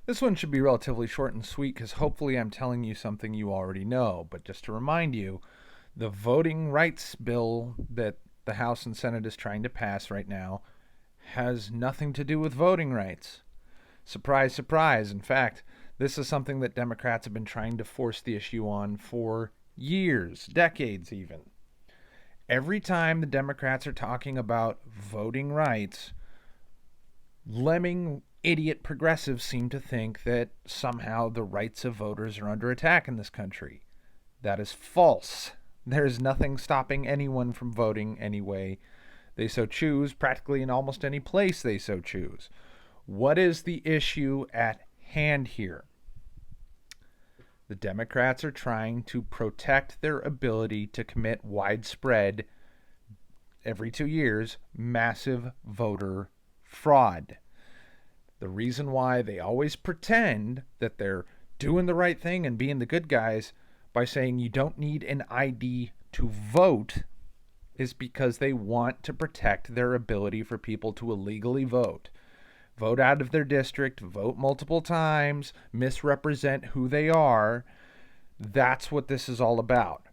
This one should be relatively short and sweet because hopefully I'm telling you something you already know. But just to remind you, the voting rights bill that the House and Senate is trying to pass right now has nothing to do with voting rights. Surprise, surprise. In fact, this is something that Democrats have been trying to force the issue on for years, decades even. Every time the Democrats are talking about voting rights, lemming idiot progressives seem to think that somehow the rights of voters are under attack in this country. That is false. There is nothing stopping anyone from voting any way they so choose, practically in almost any place they so choose. What is the issue at hand here? The Democrats are trying to protect their ability to commit widespread, every 2 years, massive voter fraud. The reason why they always pretend that they're doing the right thing and being the good guys by saying you don't need an ID to vote is because they want to protect their ability for people to illegally vote. Vote out of their district, vote multiple times, misrepresent who they are. That's what this is all about.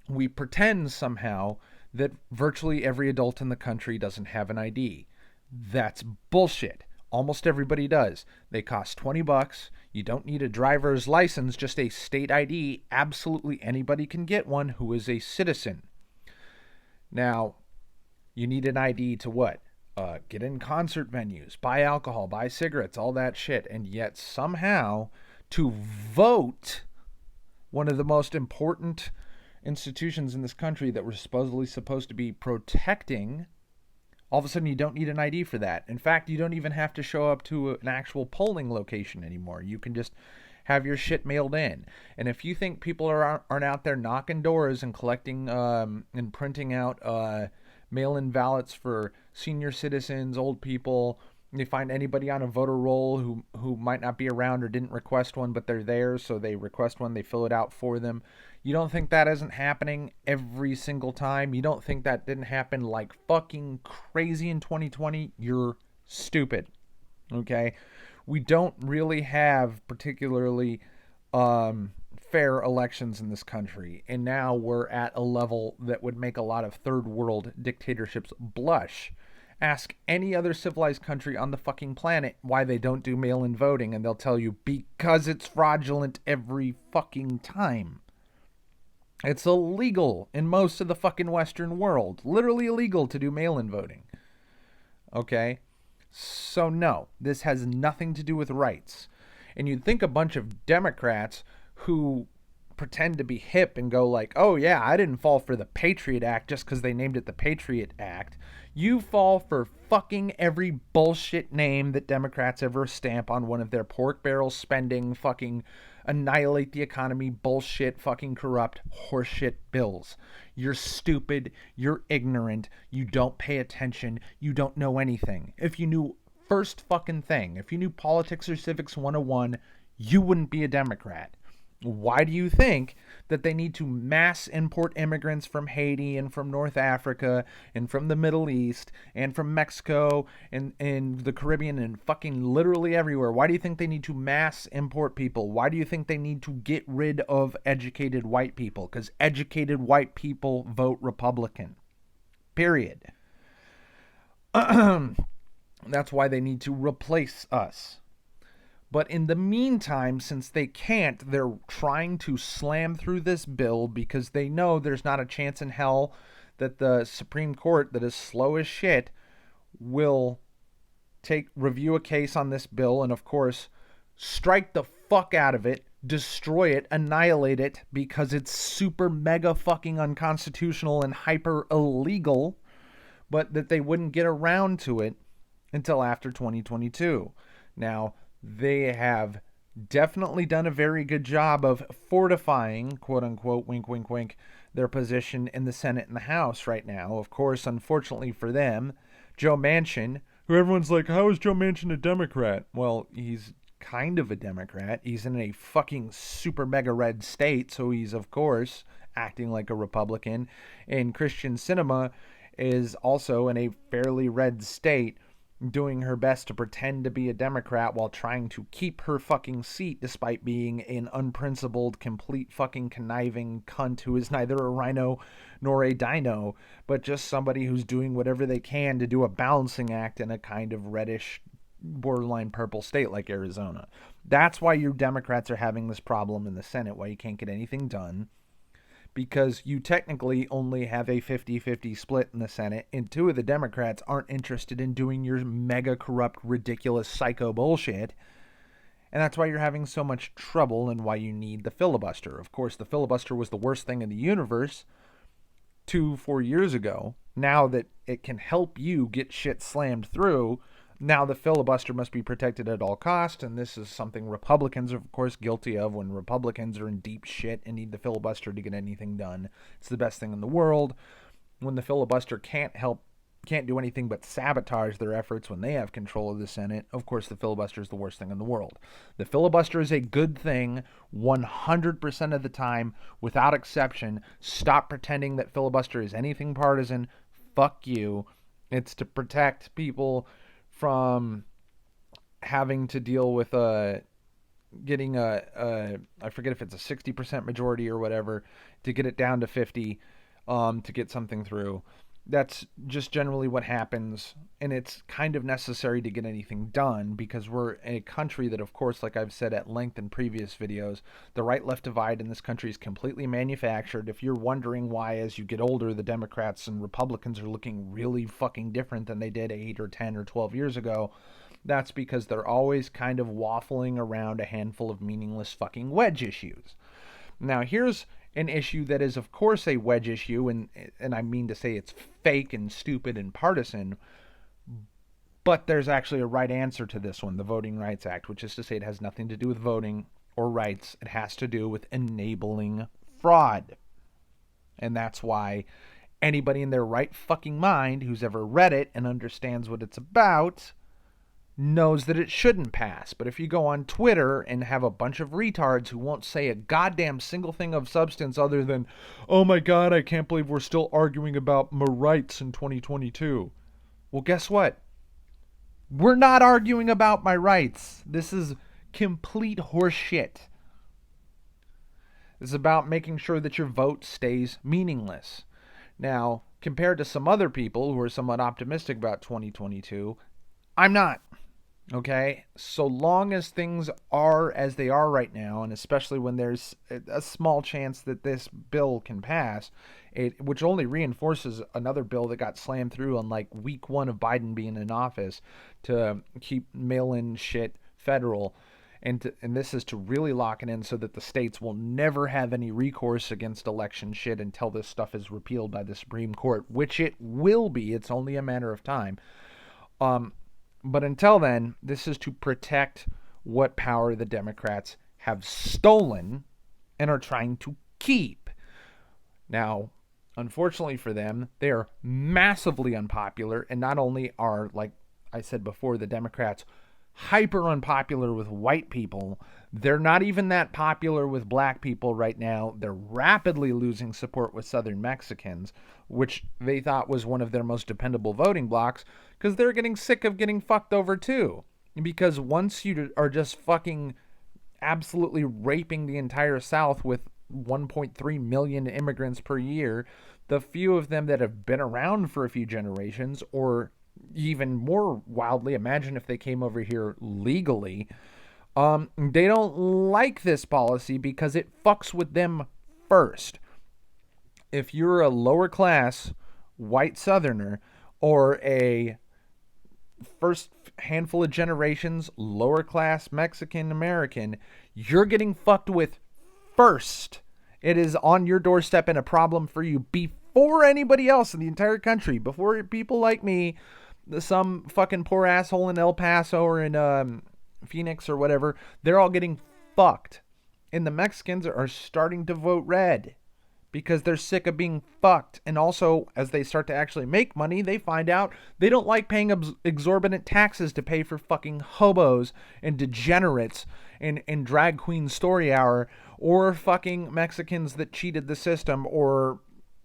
We pretend somehow that virtually every adult in the country doesn't have an ID. That's bullshit. Almost everybody does. They cost $20. You don't need a driver's license, just a state ID. Absolutely anybody can get one who is a citizen. Now, you need an ID to what? Get in concert venues, buy alcohol, buy cigarettes, all that shit. And yet somehow to vote, one of the most important institutions in this country that we're supposed to be protecting, all of a sudden you don't need an ID for that. In fact, you don't even have to show up to an actual polling location anymore. You can just have your shit mailed in. And if you think people aren't out there knocking doors and collecting and printing out mail-in ballots for senior citizens, old people, and they find anybody on a voter roll who might not be around or didn't request one, but they're there, so they request one, they fill it out for them. You don't think that isn't happening every single time? You don't think that didn't happen like fucking crazy in 2020? You're stupid. Okay? We don't really have particularly fair elections in this country, and now we're at a level that would make a lot of third world dictatorships blush. Ask any other civilized country on the fucking planet why they don't do mail-in voting, and they'll tell you because it's fraudulent every fucking time. It's illegal in most of the fucking Western world. Literally illegal to do mail-in voting. Okay? So no, this has nothing to do with rights. And you'd think a bunch of Democrats who pretend to be hip and go like, oh yeah, I didn't fall for the Patriot Act just because they named it the Patriot Act. You fall for fucking every bullshit name that Democrats ever stamp on one of their pork barrel spending, fucking annihilate the economy, bullshit, fucking corrupt, horseshit bills. You're stupid, you're ignorant, you don't pay attention, you don't know anything. If you knew first fucking thing, if you knew politics or civics 101, you wouldn't be a Democrat. Why do you think that they need to mass import immigrants from Haiti and from North Africa and from the Middle East and from Mexico and the Caribbean and fucking literally everywhere? Why do you think they need to mass import people? Why do you think they need to get rid of educated white people? Because educated white people vote Republican. Period. That's why they need to replace us. But in the meantime, since they can't, they're trying to slam through this bill because they know there's not a chance in hell that the Supreme Court, that is slow as shit, will review a case on this bill and, of course, strike the fuck out of it, destroy it, annihilate it because it's super mega fucking unconstitutional and hyper illegal, but that they wouldn't get around to it until after 2022. Now, they have definitely done a very good job of fortifying, quote unquote, wink, wink, wink, their position in the Senate and the House right now. Of course, unfortunately for them, Joe Manchin, who everyone's like, how is Joe Manchin a Democrat? Well, he's kind of a Democrat. He's in a fucking super mega red state, so he's, of course, acting like a Republican. And Christian Sinema is also in a fairly red state. doing her best to pretend to be a Democrat while trying to keep her fucking seat despite being an unprincipled, complete fucking conniving cunt who is neither a rhino nor a dino, but just somebody who's doing whatever they can to do a balancing act in a kind of reddish, borderline purple state like Arizona. That's why you Democrats are having this problem in the Senate, why you can't get anything done. Because you technically only have a 50-50 split in the Senate, and two of the Democrats aren't interested in doing your mega corrupt, ridiculous psycho bullshit. And that's why you're having so much trouble and why you need the filibuster. Of course, the filibuster was the worst thing in the universe 4 years ago. Now that it can help you get shit slammed through, now the filibuster must be protected at all costs, and this is something Republicans are, of course, guilty of when Republicans are in deep shit and need the filibuster to get anything done. It's the best thing in the world. When the filibuster can't do anything but sabotage their efforts when they have control of the Senate, of course, the filibuster is the worst thing in the world. The filibuster is a good thing 100% of the time, without exception. Stop pretending that filibuster is anything partisan. Fuck you. It's to protect people from having to deal with getting I forget if it's a 60% majority or whatever, to get it down to 50 to get something through. That's just generally what happens, and it's kind of necessary to get anything done because we're a country that, of course, like I've said at length in previous videos, the right-left divide in this country is completely manufactured. If you're wondering why as you get older the Democrats and Republicans are looking really fucking different than they did 8 or 10 or 12 years ago, that's because they're always kind of waffling around a handful of meaningless fucking wedge issues. Now, here's an issue that is, of course, a wedge issue, and I mean to say it's fake and stupid and partisan, but there's actually a right answer to this one, the Voting Rights Act, which is to say it has nothing to do with voting or rights. It has to do with enabling fraud. And that's why anybody in their right fucking mind who's ever read it and understands what it's about knows that it shouldn't pass. But if you go on Twitter and have a bunch of retards who won't say a goddamn single thing of substance other than, oh my god, I can't believe we're still arguing about my rights in 2022. Well, guess what? We're not arguing about my rights. This is complete horseshit. It's about making sure that your vote stays meaningless. Now, compared to some other people who are somewhat optimistic about 2022, I'm not. Okay, so long as things are as they are right now, and especially when there's a small chance that this bill can pass, which only reinforces another bill that got slammed through on like week 1 of Biden being in office to keep mail-in shit federal, and this is to really lock it in so that the states will never have any recourse against election shit until this stuff is repealed by the Supreme Court, which it will be. It's only a matter of time. But until then, this is to protect what power the Democrats have stolen and are trying to keep. Now, unfortunately for them, they are massively unpopular, and not only are, like I said before, the Democrats hyper unpopular with white people, they're not even that popular with black people right now. They're rapidly losing support with Southern Mexicans, which they thought was one of their most dependable voting blocks, because they're getting sick of getting fucked over too. Because once you are just fucking absolutely raping the entire South with 1.3 million immigrants per year, the few of them that have been around for a few generations, or even more wildly, imagine if they came over here legally, they don't like this policy because it fucks with them first. If you're a lower class white Southerner or a first handful of generations lower class Mexican American, you're getting fucked with first. It is on your doorstep and a problem for you before anybody else in the entire country, before people like me, some fucking poor asshole in El Paso or in Phoenix or whatever. They're all getting fucked. And the Mexicans are starting to vote red because they're sick of being fucked. And also, as they start to actually make money, they find out they don't like paying exorbitant taxes to pay for fucking hobos and degenerates and drag queen story hour, or fucking Mexicans that cheated the system, or,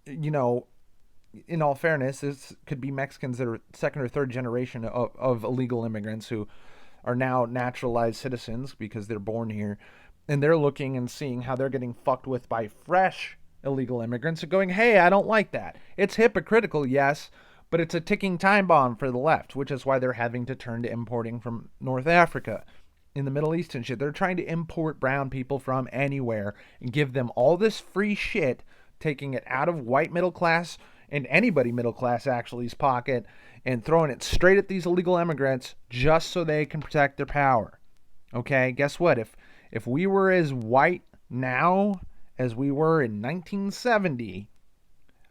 you know, in all fairness, this could be Mexicans that are second or third generation of illegal immigrants who are now naturalized citizens because they're born here, and they're looking and seeing how they're getting fucked with by fresh illegal immigrants and going, hey, I don't like that. It's hypocritical, yes, but it's a ticking time bomb for the left, which is why they're having to turn to importing from North Africa, in the Middle East and shit. They're trying to import brown people from anywhere and give them all this free shit, taking it out of white middle class and anybody middle class actually's pocket and throwing it straight at these illegal immigrants just so they can protect their power. Okay, guess what? If we were as white now as we were in 1970,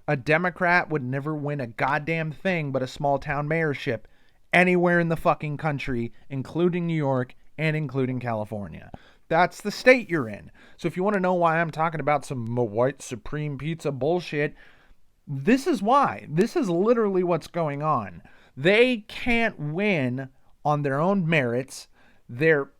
a Democrat would never win a goddamn thing but a small town mayorship anywhere in the fucking country, including New York and including California. That's the state you're in. So if you want to know why I'm talking about some white supreme pizza bullshit, this is why. This is literally what's going on. They can't win on their own merits.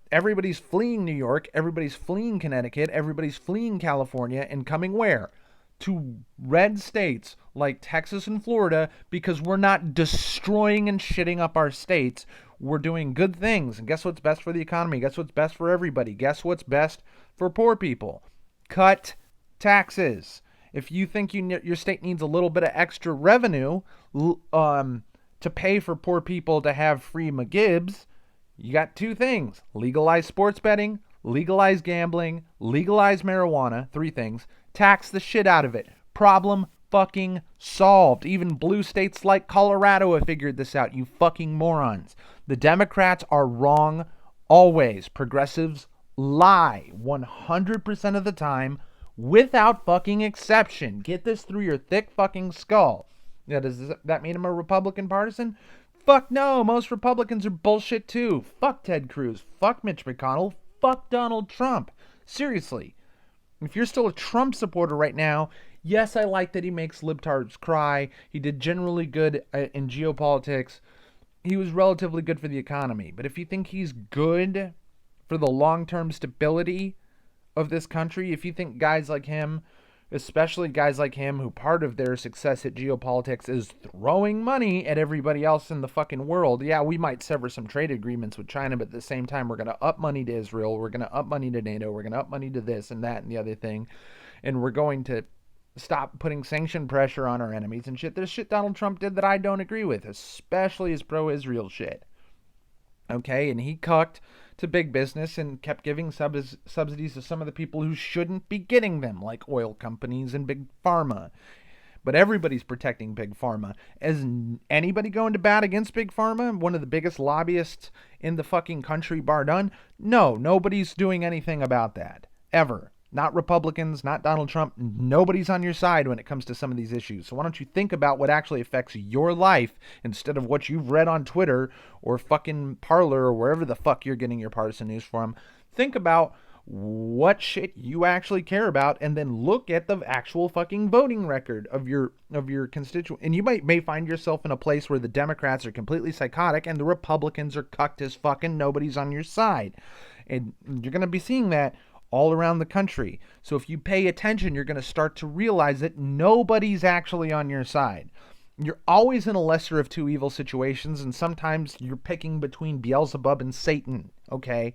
Everybody's fleeing New York, everybody's fleeing Connecticut, everybody's fleeing California, and coming where? To red states like Texas and Florida, because we're not destroying and shitting up our states. We're doing good things. And guess what's best for the economy? Guess what's best for everybody? Guess what's best for poor people? Cut taxes. If you think your state needs a little bit of extra revenue to pay for poor people to have free McGibbs, you got two things. Legalize sports betting, legalize gambling, legalize marijuana. Three things. Tax the shit out of it. Problem fucking solved. Even blue states like Colorado have figured this out, you fucking morons. The Democrats are wrong always. Progressives lie 100% of the time without fucking exception. Get this through your thick fucking skull. Now, does that mean I'm a Republican partisan? Fuck no. Most Republicans are bullshit too. Fuck Ted Cruz. Fuck Mitch McConnell. Fuck Donald Trump. Seriously. If you're still a Trump supporter right now, yes, I like that he makes libtards cry. He did generally good in geopolitics. He was relatively good for the economy. But if you think he's good for the long-term stability of this country, if you think guys like him, especially guys like him who part of their success at geopolitics is throwing money at everybody else in the fucking world, yeah, we might sever some trade agreements with China, but at the same time, we're going to up money to Israel, we're going to up money to NATO, we're going to up money to this and that and the other thing, and we're going to stop putting sanction pressure on our enemies and shit. There's shit Donald Trump did that I don't agree with, especially his pro-Israel shit. Okay, and he cucked to big business and kept giving subsidies to some of the people who shouldn't be getting them, like oil companies and big pharma. But everybody's protecting big pharma. Is anybody going to bat against big pharma? One of the biggest lobbyists in the fucking country, bar none? No, nobody's doing anything about that. Ever. Not Republicans, not Donald Trump. Nobody's on your side when it comes to some of these issues. So why don't you think about what actually affects your life instead of what you've read on Twitter or fucking Parler or wherever the fuck you're getting your partisan news from. Think about what shit you actually care about and then look at the actual fucking voting record of your constituent. And you may find yourself in a place where the Democrats are completely psychotic and the Republicans are cucked as fucking nobody's on your side. And you're going to be seeing that all around the country. So if you pay attention, you're going to start to realize that nobody's actually on your side. You're always in a lesser of two evil situations, and sometimes you're picking between Beelzebub and Satan, okay?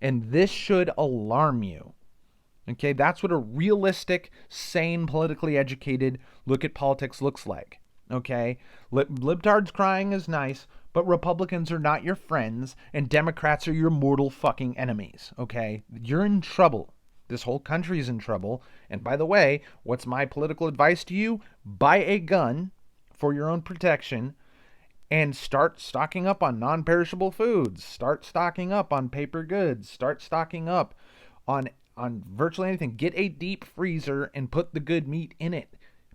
And this should alarm you. Okay, that's what a realistic, sane, politically educated look at politics looks like. Okay? Libtards crying is nice, but Republicans are not your friends, and Democrats are your mortal fucking enemies, okay? You're in trouble. This whole country's in trouble. And by the way, what's my political advice to you? Buy a gun for your own protection and start stocking up on non-perishable foods. Start stocking up on paper goods. Start stocking up on virtually anything. Get a deep freezer and put the good meat in it.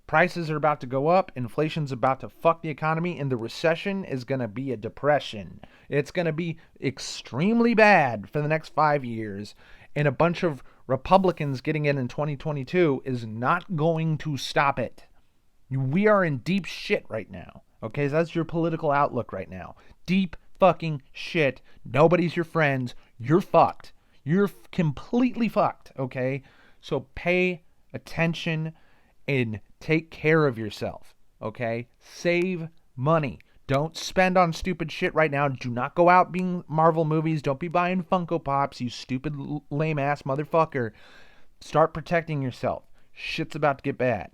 Prices are about to go up, inflation's about to fuck the economy, and the recession is going to be a depression. It's going to be extremely bad for the next 5 years, and a bunch of Republicans getting in 2022 is not going to stop it. We are in deep shit right now, okay? So that's your political outlook right now. Deep fucking shit. Nobody's your friends. You're fucked. You're completely fucked, okay? So pay attention and take care of yourself, Okay? Save money. Don't spend on stupid shit right now. Do not go out being Marvel movies. Don't be buying Funko Pops, you stupid lame ass motherfucker. Start protecting yourself. Shit's about to get bad.